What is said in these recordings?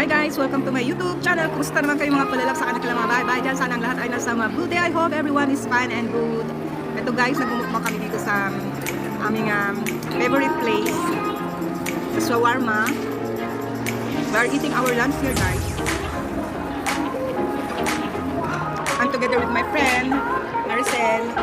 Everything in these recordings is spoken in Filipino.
Hi guys! Welcome to my YouTube channel. Kumusta naman kayo mga palalap sa kanilang mga bahay dyan? Sana ang lahat ay nasa mabuti. I hope everyone is fine and good. Ito guys, nagmumukbang kami dito sa aming favorite place, the Shawarma. We are eating our lunch here guys. I'm together with my friend, Maricel.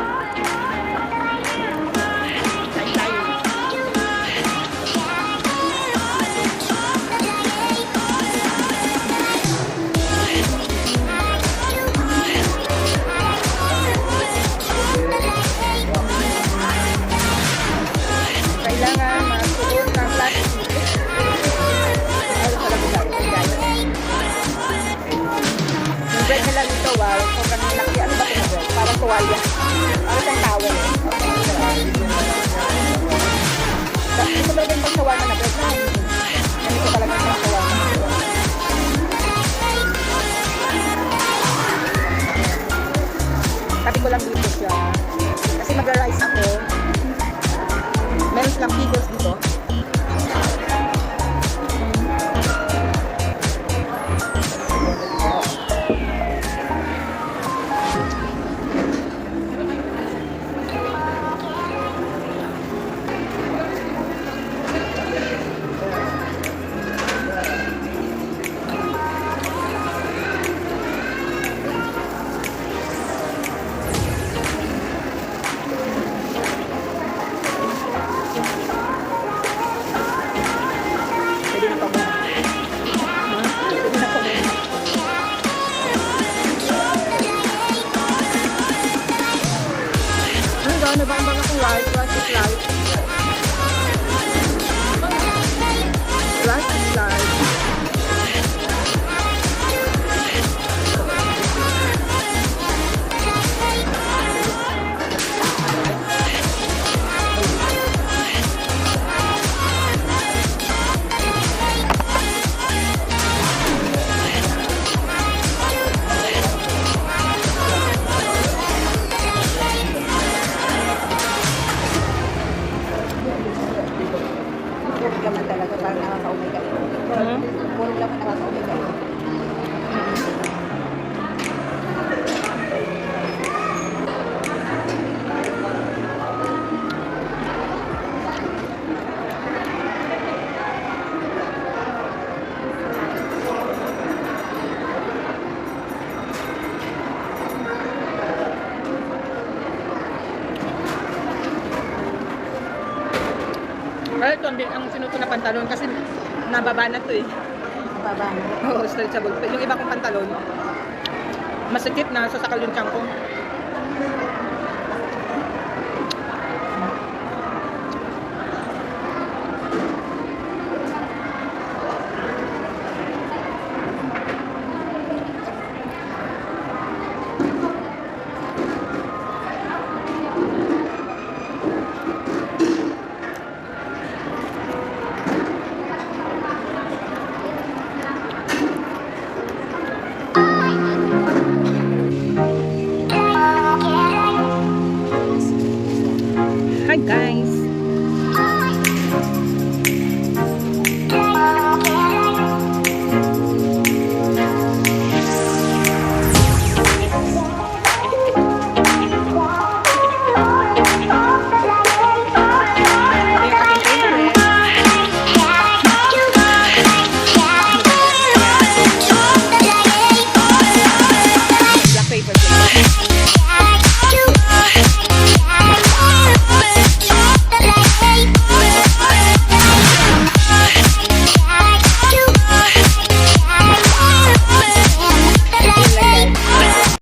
Bread nila dito, wow. Sobrang laki. Ano ba ito? Parang tuwalya. Parang siyang towel. Ito talaga yung pang-shawarma na bread na. Ganito talaga yung pang-shawarma. Tabi ko lang dito siya. Kasi mag-rice ako. Meron silang pickles dito. Ano ba ang mga kong rice? Rice is life. Rice is life. Laman talaga parang nakaka-umay kayo. Puro laman nakaka-umay kayo. Well, ito ang sinuto na pantalon kasi nababa na to eh. Nababa na? Oo, stretchable. Yung iba kong pantalon, masikip na, sasakal yung tiyan ko.